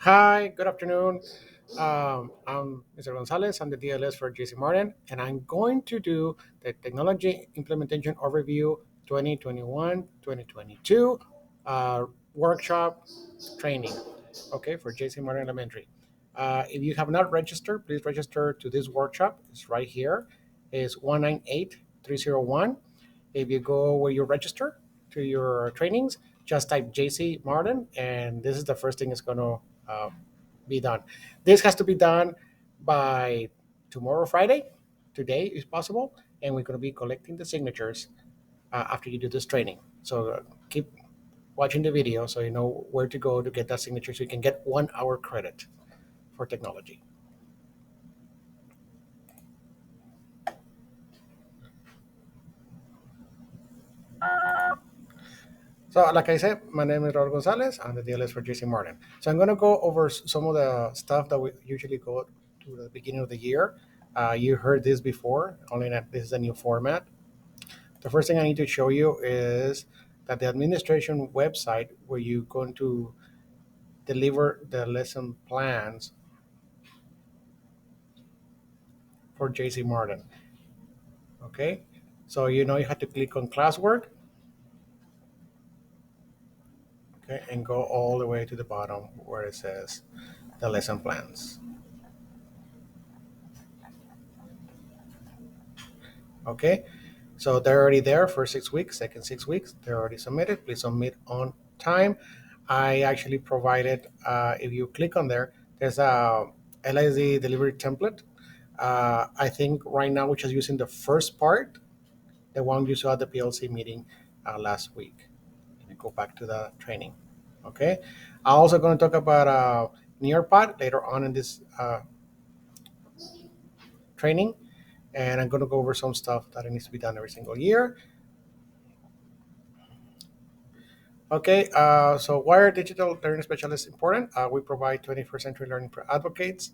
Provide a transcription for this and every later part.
Hi, good afternoon. I'm Mr. Gonzalez. I'm the DLS for JC Martin, and I'm going to do the Technology Implementation Overview 2021-2022 workshop training, okay, for JC Martin Elementary. If you have not registered, please register to this workshop. It's right here. It's 198301. If you go where you register to your trainings, just type JC Martin, and this is the first thing that's going to be done. This has to be done by tomorrow, Friday. Today is possible, and we're going to be collecting the signatures after you do this training. So keep watching the video so you know where to go to get that signature so you can get 1 hour credit for technology. So, like I said, my name is Raul Gonzalez. I'm the DLS for JC Martin. So, I'm going to go over some of the stuff that we usually go to the beginning of the year. You heard this before, only that this is a new format. The first thing I need to show you is that the administration website where you're going to deliver the lesson plans for JC Martin. Okay, so you know you have to click on classwork, okay, and go all the way to the bottom where it says the lesson plans. Okay, so they're already there for 6 weeks, second 6 weeks, they're already submitted. Please submit on time. I actually provided, if you click on there, there's a LIZ delivery template. I think right now we're just using the first part, the one you saw at the PLC meeting last week. And go back to the training. Okay. I'm also going to talk about Nearpod later on in this training, and I'm going to go over some stuff that needs to be done every single year. Okay, so why are digital learning specialists important? We provide 21st century learning for advocates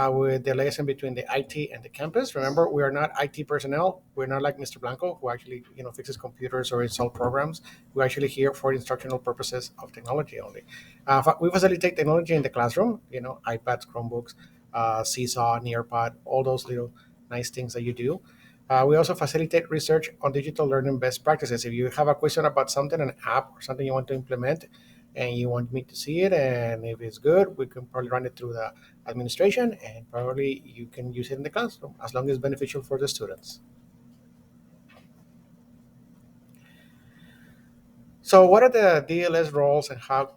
with the liaison between the IT and the campus. Remember, we are not IT personnel. We're not like Mr. Blanco, who actually fixes computers or install programs. We're actually here for instructional purposes of technology only. We facilitate technology in the classroom. iPads, Chromebooks, Seesaw, Nearpod, all those little nice things that you do. We also facilitate research on digital learning best practices. If you have a question about something, an app or something you want to implement, and you want me to see it, and if it's good, we can probably run it through the administration, and probably you can use it in the classroom as long as it's beneficial for the students. So, what are the DLS roles and how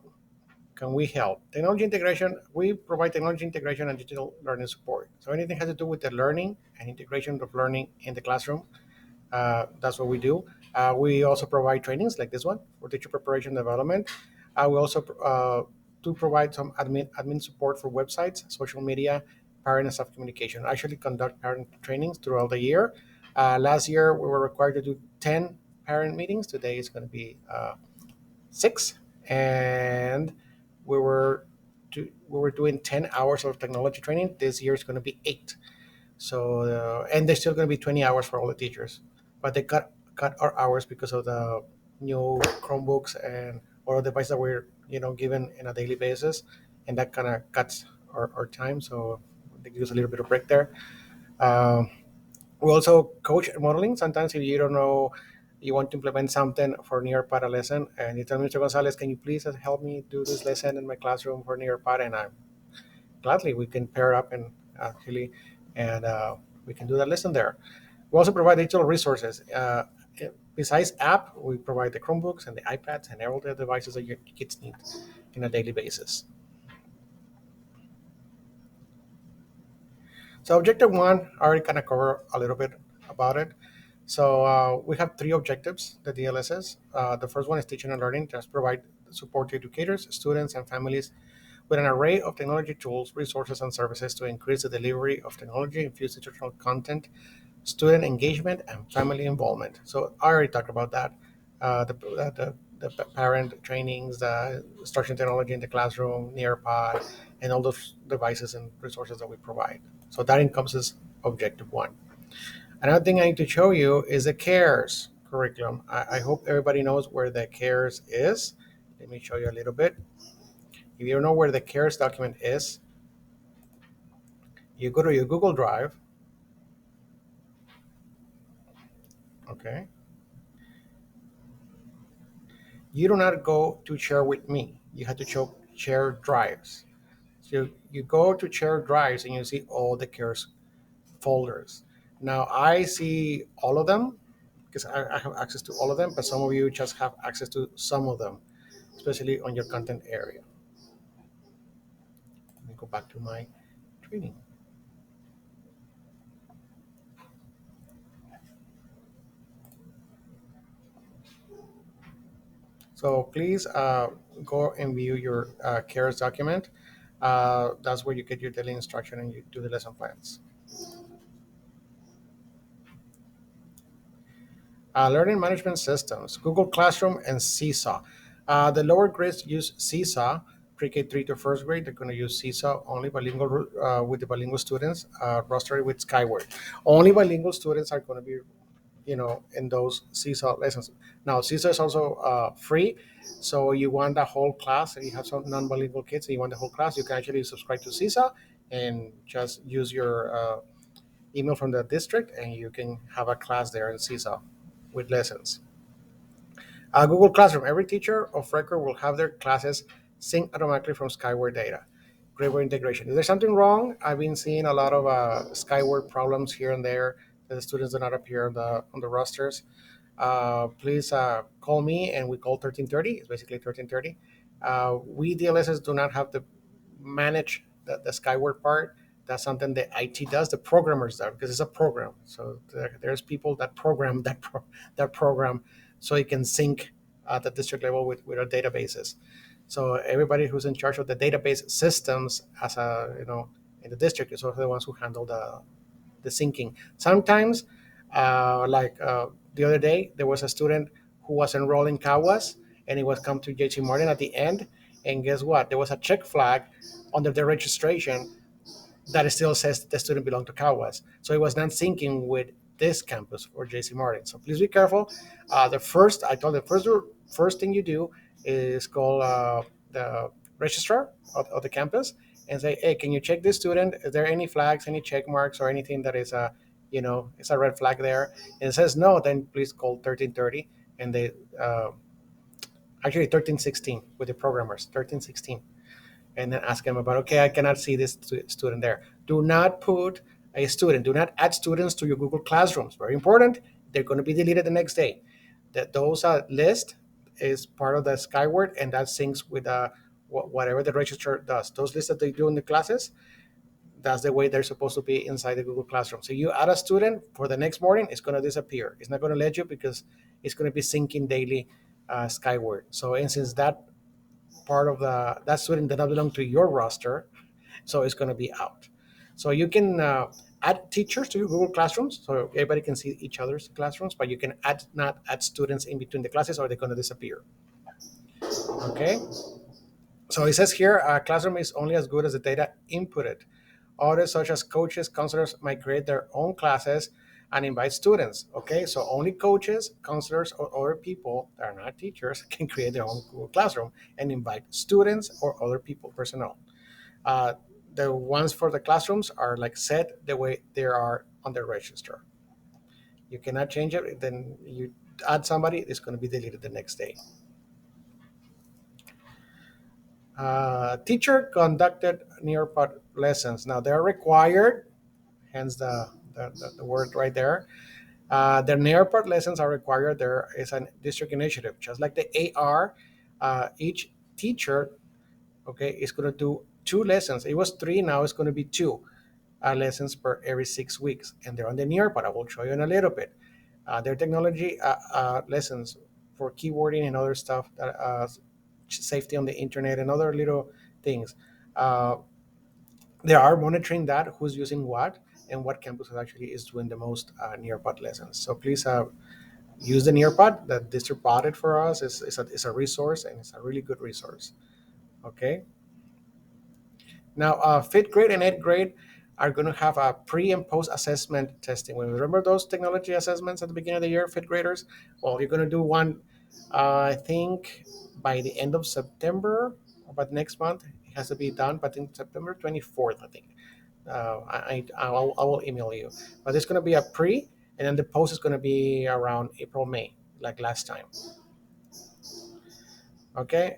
can we help? Technology integration, we provide technology integration and digital learning support. So, anything has to do with the learning and integration of learning in the classroom, that's what we do. We also provide trainings like this one for teacher preparation development. We also do provide some admin support for websites, social media, parent and staff communication. I actually conduct parent trainings throughout the year. Last year, we were required to do 10 parent meetings. Today is going to be 6. And we were, we were doing 10 hours of technology training. This year is going to be 8. So and there's still going to be 20 hours for all the teachers, but they cut our hours because of the new Chromebooks and other devices that we're given in a daily basis, and that kind of cuts our time. So they give us a little bit of break there. Um, we also coach modeling. Sometimes if you don't know, you want to implement something for Nearpod a lesson, and you tell me, Mr. Gonzalez, can you please help me do this lesson in my classroom for Nearpod? And I'm gladly we can pair up and actually, and we can do that lesson there. We also provide digital resources. Besides app, we provide the Chromebooks and the iPads and all the devices that your kids need in a daily basis. So objective one, I already kind of covered a little bit about it. So we have 3 objectives, the DLSs. The first one is teaching and learning, just provide support to educators, students, and families with an array of technology tools, resources, and services to increase the delivery of technology, infused instructional content, student engagement, and family involvement. So I already talked about that. The parent trainings, the instruction technology in the classroom, Nearpod, and all those devices and resources that we provide. So that encompasses objective one. Another thing I need to show you is the CARES curriculum. I hope everybody knows where the CARES is. Let me show you a little bit. If you don't know where the CARES document is, you go to your Google Drive, okay? You do not go to share with me. You have to share drives. So you go to share drives and you see all the CARES folders. Now I see all of them because I have access to all of them, but some of you just have access to some of them, especially on your content area. Let me go back to my training. So please go and view your CARES document. That's where you get your daily instruction and you do the lesson plans. Learning management systems, Google Classroom and Seesaw. The lower grades use Seesaw, pre-K 3 to first grade. They're going to use Seesaw only bilingual with the bilingual students, rostered with Skyward. Only bilingual students are going to be, in those Seesaw lessons. Now, Seesaw is also free. So you want the whole class, and you have some non-bilingual kids, and you want the whole class, you can actually subscribe to Seesaw and just use your email from the district, and you can have a class there in Seesaw with lessons. Google Classroom. Every teacher of record will have their classes synced automatically from Skyward data. Gradeboard integration. If there's something wrong, I've been seeing a lot of Skyward problems here and there that the students do not appear on the rosters. Please call me, and we call 1330. It's basically 1330. We DLSs do not have to manage the Skyward part. That's something that IT does, the programmers do, because it's a program. So there's people that program that program so it can sync at the district level with our databases. So everybody who's in charge of the database systems, as in the district, is also the ones who handle the syncing. Sometimes, the other day, there was a student who was enrolled in Kawas, and he was come to JC Martin at the end. And guess what? There was a check flag under the registration that it still says the student belonged to Kawas. So it was not syncing with this campus or JC Martin. So please be careful. I told the first thing you do is call the registrar of the campus and say, hey, can you check this student? Is there any flags, any check marks, or anything that is it's a red flag there? And it says no, then please call 1330, and they actually 1316 with the programmers, 1316, and then ask them about, okay, I cannot see this student there. Do not put a student, do not add students to your Google Classrooms. Very important. They're going to be deleted the next day. That those list is part of the Skyward, and that syncs with whatever the registrar does. Those lists that they do in the classes, that's the way they're supposed to be inside the Google Classroom. So you add a student for the next morning, it's going to disappear. It's not going to let you because it's going to be syncing daily Skyward. So, and since part of that student does not belong to your roster, so it's going to be out. So you can add teachers to your Google Classrooms, so everybody can see each other's classrooms, but you can not add students in between the classes, or they're going to disappear. Okay. So it says here, a classroom is only as good as the data inputted. Others, such as coaches, counselors, might create their own classes and invite students. Okay, so only coaches, counselors, or other people that are not teachers can create their own Google Classroom and invite students or other people, personnel. Uh, the ones for the classrooms are like set the way they are on the register. You cannot change it. Then you add somebody, it's going to be deleted the next day. Teacher conducted Nearpod lessons. Now they're required, hence the word right there. The Nearpod lessons are required. There is a district initiative, just like the AR. Each teacher, okay, is going to do two lessons. It was three, now it's going to be two lessons per every 6 weeks, and they're on the Nearpod. I will show you in a little bit. Their technology lessons for keywording and other stuff that safety on the internet and other little things. Uh, they are monitoring that, who's using what, and what campus actually is doing the most Nearpod lessons. So please use the Nearpod. That district bought it for us. It's a resource, and it's a really good resource. Okay. Now, fifth grade and eighth grade are going to have a pre and post assessment testing. Remember those technology assessments at the beginning of the year, fifth graders? Well, you're going to do one, I think, by the end of September but next month it has to be done. But in September 24th, I think. I will email you. But it's going to be a pre, and then the post is going to be around April, May, like last time. Okay.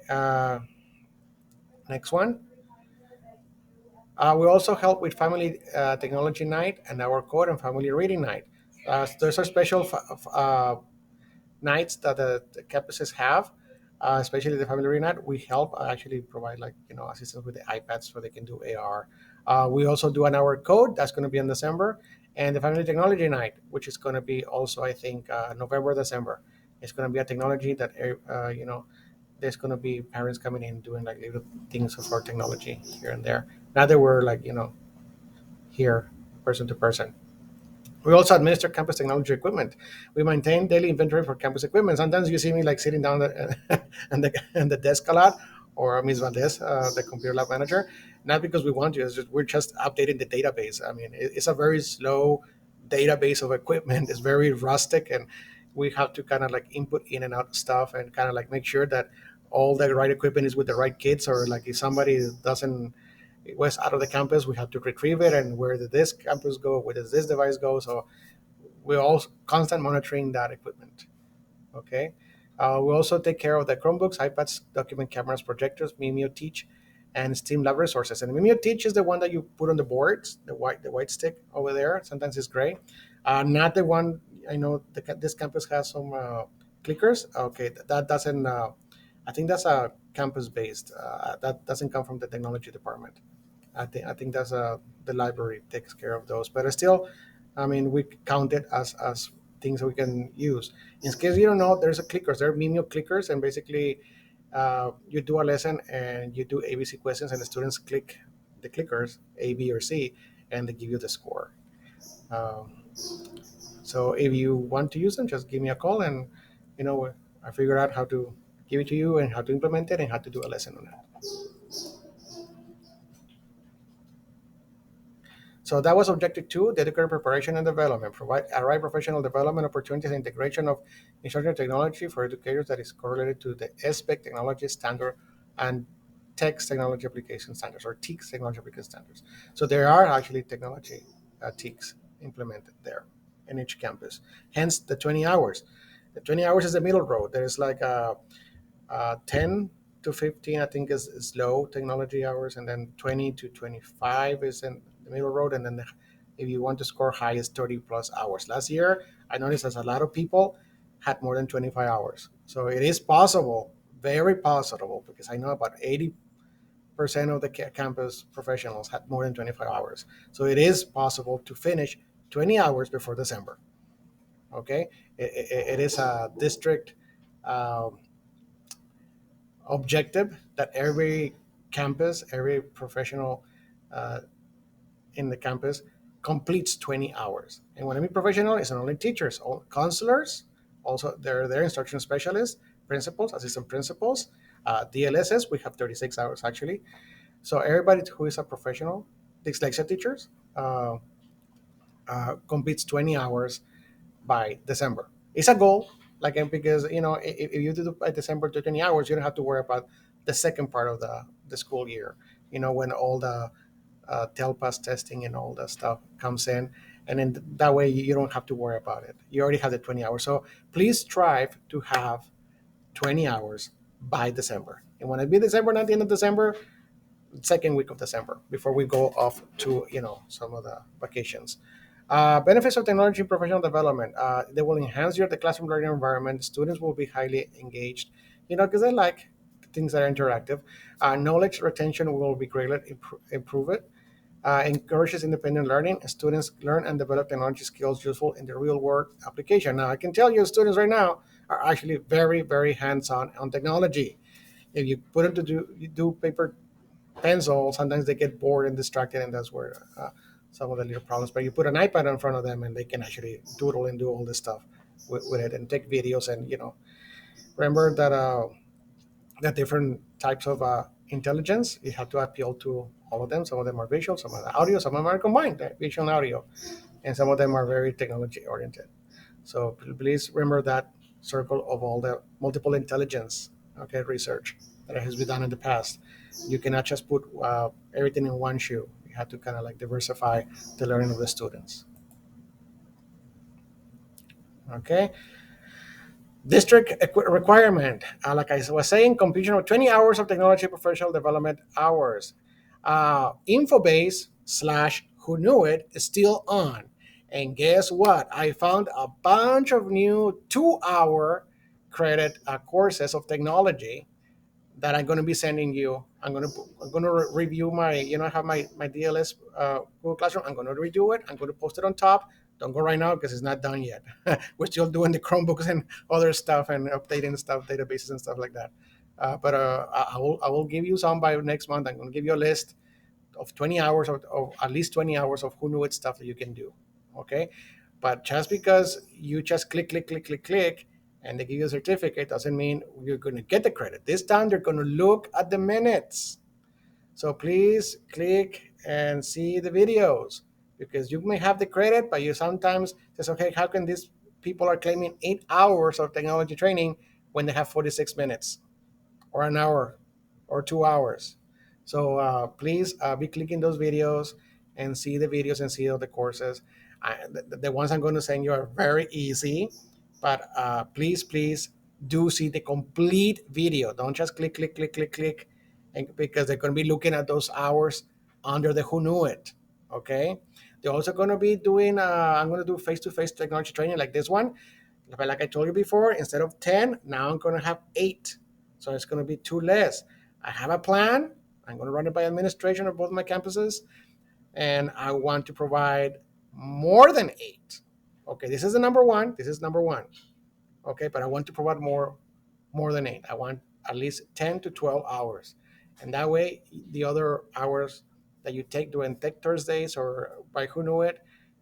Next one. We also help with family technology night and our code and family reading night. There's a special nights that the campuses have, especially the family night. We help actually provide like assistance with the iPads so they can do AR. We also do an hour code that's going to be in December, and the family technology night, which is going to be also I think November December. It's going to be a technology that there's going to be parents coming in doing like little things for technology here and there. Now that we're like here person to person. We also administer campus technology equipment. We maintain daily inventory for campus equipment. Sometimes you see me like sitting down and the desk a lot, or Ms. Valdez, the computer lab manager. Not because we want to, it's just we're just updating the database. I mean, it's a very slow database of equipment. It's very rustic, and we have to kind of like input in and out stuff and kind of like make sure that all the right equipment is with the right kids, or like if somebody doesn't it was out of the campus, we have to retrieve it, and where did this campus go, where does this device go? So we're all constant monitoring that equipment. Okay. We also take care of the Chromebooks, iPads, document cameras, projectors, Mimeo Teach, and Steam Lab resources. And Mimeo Teach is the one that you put on the boards, the white stick over there. Sometimes it's gray. Not the one. I know this campus has some clickers. Okay, that doesn't. I think that's a campus based. That doesn't come from the technology department. I think that's the library takes care of those. But still, I mean, we count it as things that we can use. In case you don't know, there's a clickers. There are Mimeo clickers, and basically, you do a lesson and you do ABC questions, and the students click the clickers A, B, or C, and they give you the score. Um, so if you want to use them, just give me a call, and you know I figure out how to give it to you and how to implement it and how to do a lesson on it. So that was objective two, dedicated preparation and development, provide a right professional development opportunities and integration of instructional technology for educators that is correlated to the SPEC technology standard and text technology application standards or TEKS technology application standards. So there are actually technology TEKS implemented there in each campus. Hence the 20 hours. The 20 hours is the middle road. There's like 10 to 15 I think is low technology hours, and then 20 to 25 is in the middle road, and then if you want to score high is 30 plus hours. Last year I noticed that a lot of people had more than 25 hours, so it is possible, very possible, because I know about 80% of the campus professionals had more than 25 hours, so it is possible to finish 20 hours before December. Okay, it is a district um, objective that every campus, every professional uh, in the campus completes 20 hours. And when I mean professional, it's not only teachers, all counselors, also they're their instruction specialists, principals, assistant principals, DLSS, we have 36 hours actually. So everybody who is a professional, dyslexia teachers, completes 20 hours by December. It's a goal, like because if you do it by December to 20 hours, you don't have to worry about the second part of the school year. When all the TELPAS testing and all that stuff comes in, and then that way you don't have to worry about it. You already have the 20 hours. So please strive to have 20 hours by December. And when it be December, not the end of December, second week of December, before we go off to some of the vacations. Benefits of technology in professional development. They will enhance the classroom learning environment. Students will be highly engaged, because they like things that are interactive. Knowledge retention will be greatly improve it. Encourages independent learning. Students learn and develop technology skills useful in the real world application. Now, I can tell you, students right now are actually very, very hands-on on technology. If you put them to do paper pencil, sometimes they get bored and distracted, and that's where some of the little problems. But you put an iPad in front of them, and they can actually doodle and do all this stuff with it, and take videos, and remember that the different types of intelligence. You have to appeal to all of them. Some of them are visual, some of them audio, some of them are combined, visual and audio, and some of them are very technology oriented. So please remember that circle of all the multiple intelligence, okay, research that has been done in the past. You cannot just put everything in one shoe. You have to kind of like diversify the learning of the students. Okay. District requirement, like I was saying, completion of 20 hours of technology professional development hours. Infobase slash who knew it is still on. And guess what? I found a bunch of new 2 hour credit courses of technology that I'm going to be sending you. I'm going to review my, I have my DLS Google Classroom. I'm going to redo it. I'm going to post it on top. Don't go right now because it's not done yet. We're still doing the Chromebooks and other stuff and updating stuff, databases and stuff like that. But I will give you some by next month. I'm going to give you a list of 20 hours of at least 20 hours of who knew it stuff that you can do. Okay. But just because you just click, and they give you a certificate doesn't mean you're going to get the credit. This time they're going to look at the minutes. So please click and see the videos because you may have the credit, but you sometimes says, okay, how can these people are claiming 8 hours of technology training when they have 46 minutes or an hour or 2 hours? So please be clicking those videos and see the videos and see all the courses. The ones I'm going to send you are very easy, but please do see the complete video. Don't just click, and because they're going to be looking at those hours under the who knew it. Okay. They're also going to be doing. I'm going to do face-to-face technology training like this one. But like I told you before, instead of 10, now I'm going to have 8. So it's going to be 2 less. I have a plan. I'm going to run it by administration of both my campuses, and I want to provide more than 8. Okay, this is the number one. This is number one. Okay, but I want to provide more than 8. I want at least 10 to 12 hours. And that way, the other hours that you take during Tech Thursdays or by Who Knew It,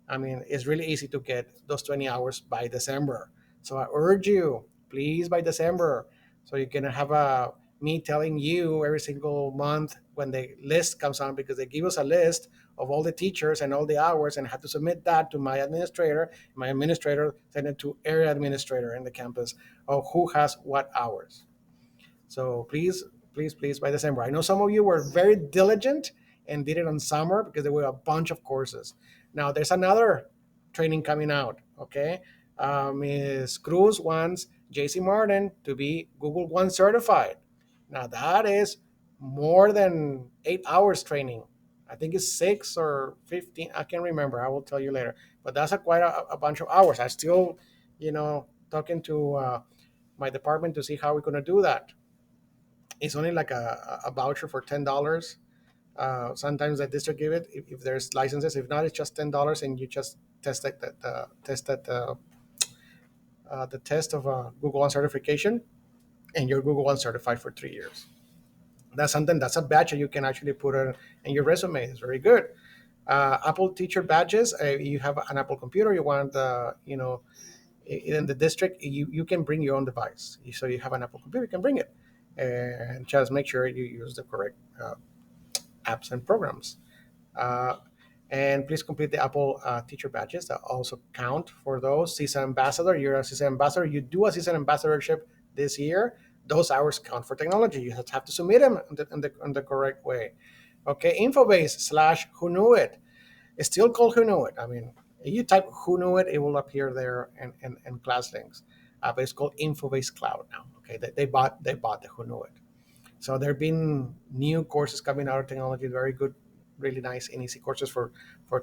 I mean, it's really easy to get those 20 hours by December. So I urge you, please, by December, so you can have me telling you every single month when the list comes on, because they give us a list of all the teachers and all the hours, and I have to submit that to my administrator. My administrator send it to area administrator in the campus of who has what hours. So please, by December. I know some of you were very diligent and did it on summer because there were a bunch of courses. Now there's another training coming out. Okay, Ms. Cruz wants JC Martin to be Google One certified. Now that is more than 8 hours training. I think it's 6 or 15. I can't remember. I will tell you later. But that's quite a bunch of hours. I still, talking to my department to see how we're going to do that. It's only like a voucher for $10. Sometimes the district give it if there's licenses. If not, it's just $10, and you just test it, the test of Google One certification, and you're Google One certified for 3 years. That's something. That's a badge that you can actually put in your resume. It's very good. Apple teacher badges. You have an Apple computer. You want in the district, you can bring your own device. So you have an Apple computer, you can bring it, and just make sure you use the correct apps and programs. Uh, and please complete the Apple teacher badges that also count for those. CISA ambassador, you're a CISA ambassador. You do a CISA ambassadorship this year. Those hours count for technology. You have to submit them in the correct way. Okay, Infobase slash who knew it. It's still called Who Knew It. I mean, you type Who Knew It, it will appear there in class links. But it's called Infobase Cloud now. Okay, they bought the Who Knew It. So there have been new courses coming out of technology, very good, really nice and easy courses for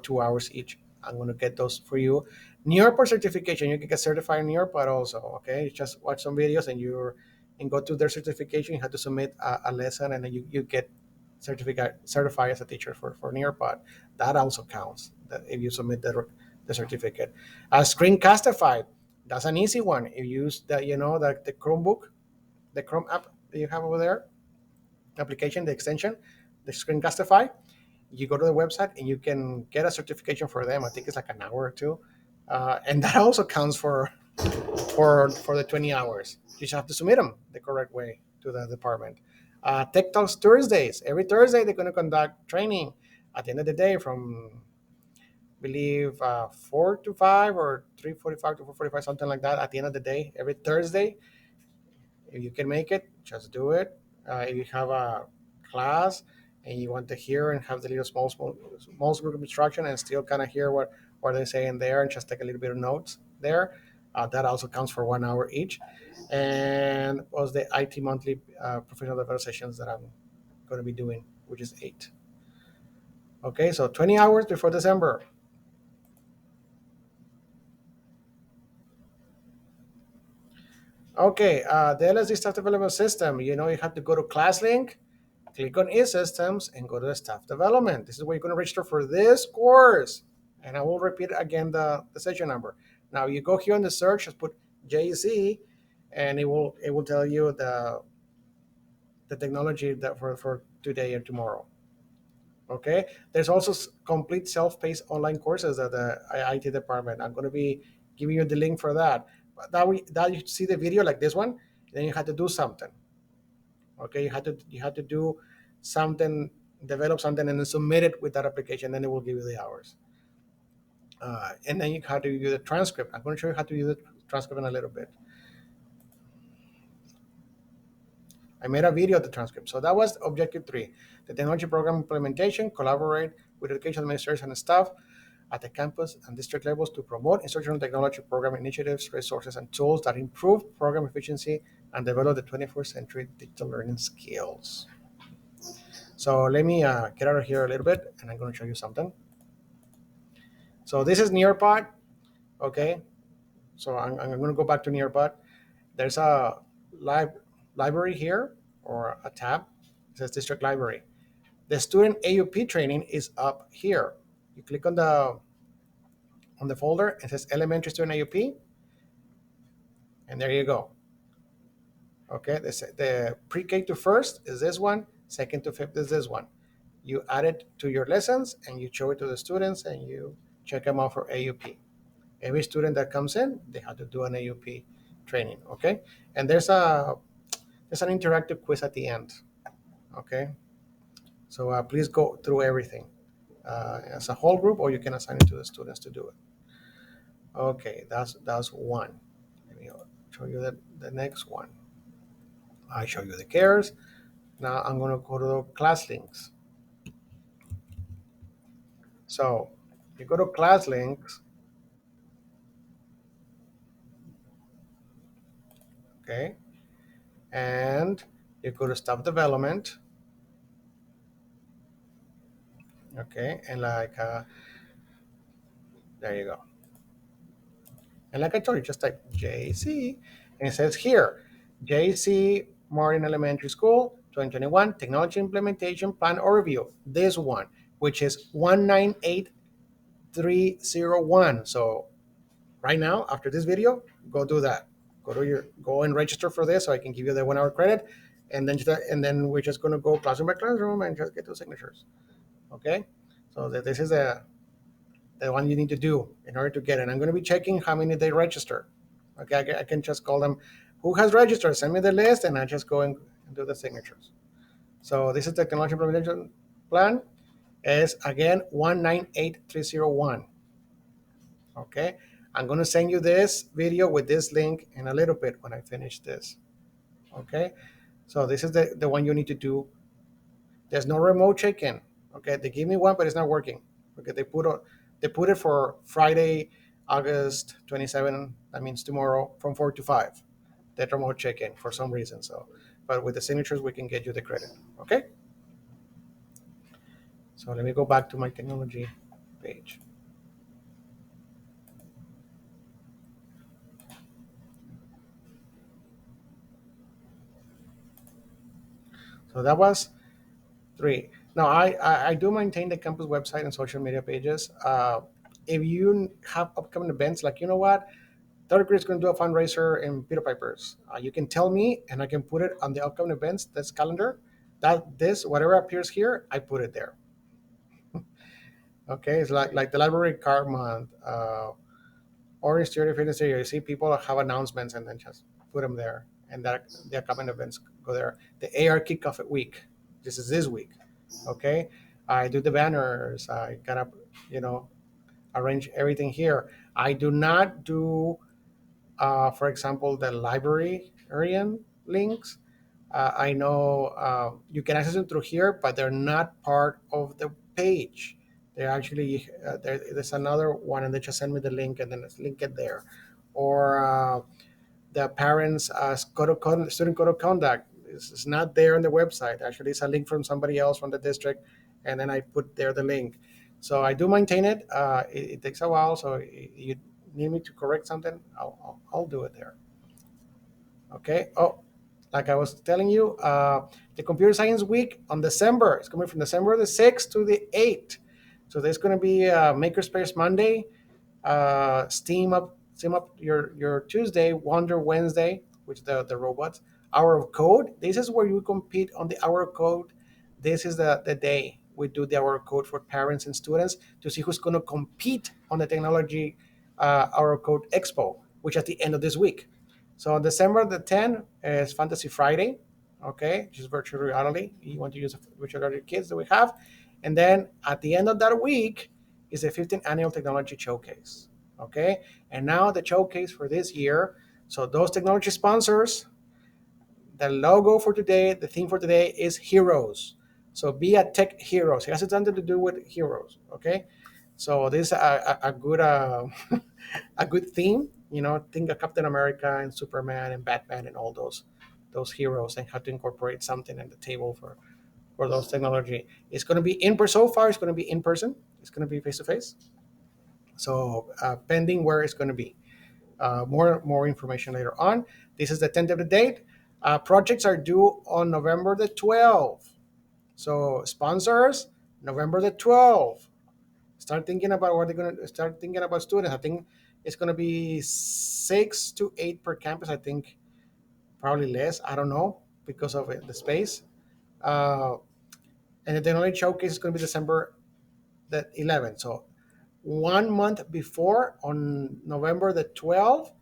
2 hours each. I'm going to get those for you. NearPod certification, you can get certified in NearPod also. Okay, you just watch some videos and go to their certification. You have to submit a lesson, and then you get certified as a teacher for NearPod. That also counts. That if you submit the certificate. Screencastify, that's an easy one. You use the Chromebook, the Chrome app that you have over there, application, the extension, the Screencastify. You go to the website and you can get a certification for them. I think it's like an hour or two, and that also counts for the 20 hours. You just have to submit them the correct way to the department. Tech Talks Thursdays. Every Thursday they're going to conduct training at the end of the day from, I believe, 4 to 5 or 3:45 to 4:45, something like that. At the end of the day, every Thursday, if you can make it, just do it. If you have class and you want to hear and have the little small group instruction and still kind of hear what they say in there and just take a little bit of notes there, that also counts for 1 hour each. And was the IT monthly professional development sessions that I'm going to be doing, which is 8. Okay, so 20 hours before December. Okay, the LSD staff development system. You know, you have to go to ClassLink, click on e-systems, and go to the staff development. This is where you're going to register for this course. And I will repeat again the session number. Now you go here on the search, just put JC, and it will tell you the technology that for today and tomorrow. Okay, there's also complete self-paced online courses at the IT department. I'm going to be giving you the link for that. But that you see the video like this one, then you have to do something. Okay, you had to do something, develop something, and then submit it with that application. Then it will give you the hours. And then you have to use the transcript. I'm going to show you how to use the transcript in a little bit. I made a video of the transcript. So that was objective 3. The technology program implementation, collaborate with education administrators and staff at the campus and district levels to promote instructional technology program initiatives, resources, and tools that improve program efficiency and develop the 21st century digital learning skills. So let me get out of here a little bit, and I'm going to show you something. So this is Nearpod, okay? So I'm going to go back to Nearpod. There's a library here, or a tab. It says District Library. The student AUP training is up here. You click on the folder. It says Elementary Student AUP, and there you go. Okay, the pre-K to first is this one. Second to fifth is this one. You add it to your lessons, and you show it to the students, and you check them out for AUP. Every student that comes in, they have to do an AUP training. Okay, and there's an interactive quiz at the end. Okay, so please go through everything as a whole group, or you can assign it to the students to do it. Okay, that's one. Let me show you the next one. I show you the cares. Now I'm going to go to the class links. So you go to class links, okay, and you go to staff development, okay, and there you go. And like I told you, just type JC, and it says here, JC Martin Elementary School 2021 Technology Implementation Plan Overview. This one, which is 198301. So right now, after this video, go do that. Go and register for this, so I can give you the 1 hour credit, and then we're just gonna go classroom by classroom and just get those signatures. Okay, so this is the one you need to do in order to get it. I'm going to be checking how many they register. Okay, I can just call them, who has registered? Send me the list, and I just go and do the signatures. So this is the technology implementation plan. Is again 198301. Okay, I'm going to send you this video with this link in a little bit when I finish this. Okay, so this is the one you need to do. There's no remote check-in. Okay, they give me one, but it's not working. Okay, they put it for Friday, August 27. That means tomorrow from 4 to 5. That remote check-in for some reason. So, but with the signatures, we can get you the credit. Okay. So let me go back to my technology page. So that was 3. Now I do maintain the campus website and social media pages. If you have upcoming events, like, you know what, third grade is going to do a fundraiser in Peter Piper's. You can tell me, and I can put it on the upcoming events, this calendar. Whatever appears here, I put it there. Okay, it's like the library card month, Orange Theory Fitness Area. You see people have announcements, and then just put them there, and that the upcoming events go there. The AR kickoff at week. This is this week. Okay, I do the banners. I kind of, arrange everything here. I do not do, for example, the librarian links. I know you can access them through here, but they're not part of the page. They're actually there's another one, and they just send me the link, and then it's link it there. Or the parents' student code of conduct is not there on the website. Actually, it's a link from somebody else from the district, and then I put there the link. So I do maintain it. It takes a while, so you need me to correct something, I'll do it there. Okay. Oh, like I was telling you, the Computer Science Week on December. It's coming from December the 6th to the 8th. So there's going to be Makerspace Monday, Steam up your Tuesday, Wonder Wednesday, which the robots, Hour of Code. This is where you compete on the Hour of Code. This is the day we do the Hour of Code for parents and students to see who's going to compete on the technology Hour of Code Expo, which at the end of this week. So on December the 10th is Fantasy Friday, okay, which is virtual reality. You want to use virtual reality kits that we have. And then at the end of that week is the 15th Annual Technology Showcase, okay? And now the showcase for this year. So those technology sponsors, the logo for today, the theme for today is heroes. So be a tech heroes. It has something to do with heroes, okay? So this is a good a good theme. You know, think of Captain America and Superman and Batman and all those heroes, and how to incorporate something at the table for those technology. It's going to be in person. So far, it's going to be in person. It's going to be face to face. So pending where it's going to be. More information later on. This is the tentative date. Projects are due on November the 12th. So sponsors, November the 12th. Start thinking about what they're going to start thinking about students. I think it's going to be 6 to 8 per campus. I think probably less. I don't know because of the space. Uh, and the technology showcase is going to be December the 11th. So 1 month before, on November the 12th,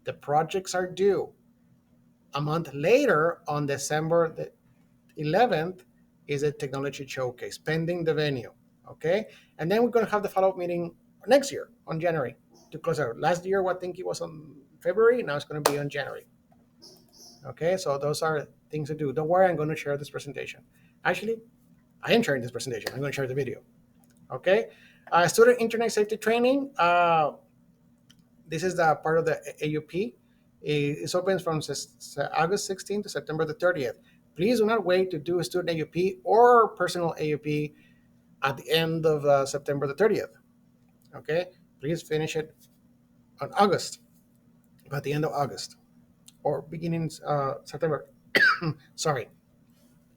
the projects are due. A month later, on December the 11th, is a technology showcase, pending the venue. Okay. And then we're going to have the follow up meeting next year on January to close out. Last year, I think it was on February. Now it's going to be on January. Okay. So those are things to do. Don't worry, I'm going to share this presentation. Actually, I am sharing this presentation. I'm going to share the video. Okay. Student internet safety training. This is the part of the AUP. It opens from August 16th to September the 30th. Please do not wait to do a student AUP or personal AUP at the end of September the 30th. Okay, please finish it on August, at the end of August or beginning September. Sorry,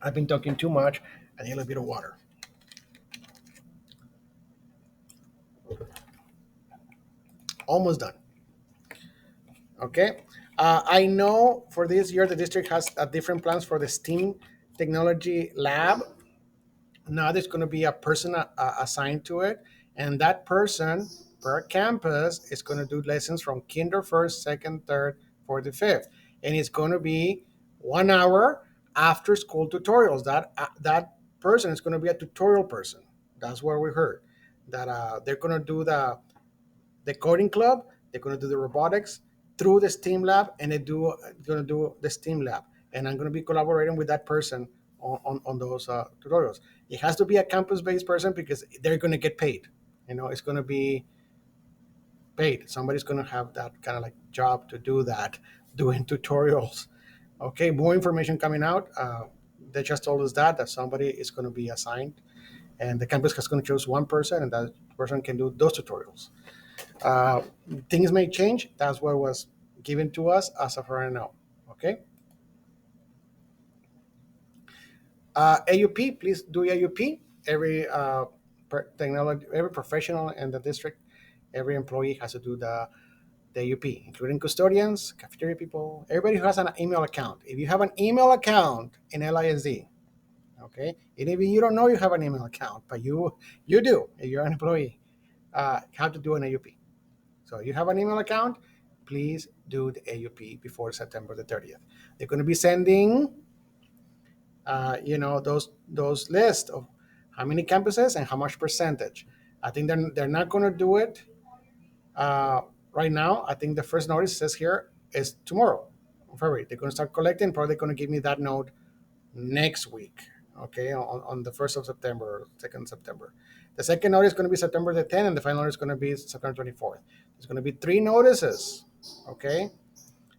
I've been talking too much. I need a little bit of water. Almost done. Okay. I know for this year the district has different plans for the STEAM technology lab. Now there's going to be a person assigned to it, and that person per campus is going to do lessons from kinder first, second, third, fourth, and fifth, and it's going to be 1 hour after school tutorials. That person is going to be a tutorial person. That's what we heard. That they're going to do the coding club. They're going to do the robotics through the STEAM lab, and going to do the STEAM lab. And I'm going to be collaborating with that person on those tutorials. It has to be a campus-based person because they're going to get paid. You know, it's going to be paid. Somebody's going to have that kind of like job to do that, doing tutorials. Okay, more information coming out. They just told us that somebody is going to be assigned, and the campus is going to choose one person, and that person can do those tutorials. Uh, Things may change. That's what was given to us as of right now. Okay. AUP, please do AUP. Every technology, every professional in the district, every employee has to do the AUP, including custodians, cafeteria people, everybody who has an email account. If you have an email account in LISD, okay, and if you don't know you have an email account, but you do, if you're an employee, have to do an AUP. So you have an email account, please do the AUP before September the 30th. They're going to be sending, those lists of how many campuses and how much percentage. I think they're not going to do it uh, right now. I think the first notice says here is tomorrow. February. They're going to start collecting. Probably going to give me that note next week. Okay, on the 1st of September, 2nd September. The second notice is going to be September the 10th, and the final notice is going to be September 24th. There's going to be three notices. Okay,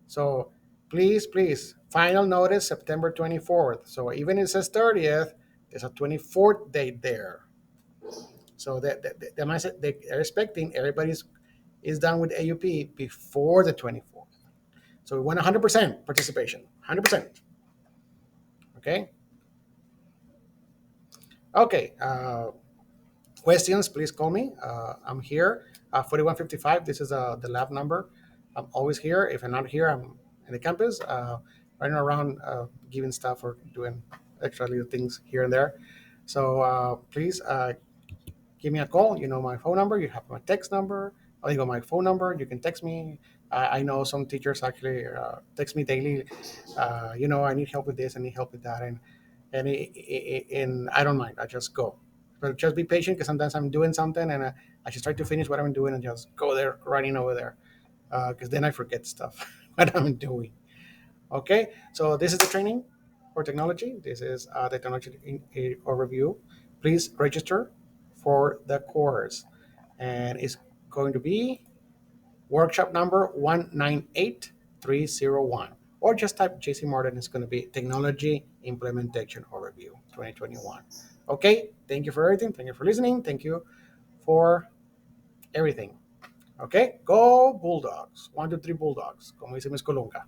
so please, final notice September 24th. So even if it says 30th, there's a 24th date there. So they're expecting everybody's is done with AUP before the 24th. So we want 100% participation, 100%. Okay. Okay. Questions? Please call me. I'm here. 4155. This is the lab number. I'm always here. If I'm not here, I'm in the campus, running around, giving stuff or doing extra little things here and there. So please give me a call. You know my phone number. You have my text number. I got my phone number. You can text me. I know some teachers actually text me daily. I need help with this. I need help with that, and I don't mind. I just go. But just be patient because sometimes I'm doing something and I just try to finish what I'm doing and just go there, running over there, because then I forget stuff what I'm doing. Okay, so this is the training for technology. This is the technology overview. Please register for the course, and it's going to be workshop number 198301. Or just type JC Martin. It's going to be Technology Implementation Overview 2021. Okay, thank you for everything. Thank you for listening. Thank you for everything. Okay, go Bulldogs. One, two, three Bulldogs. Como dice Miss Colunga.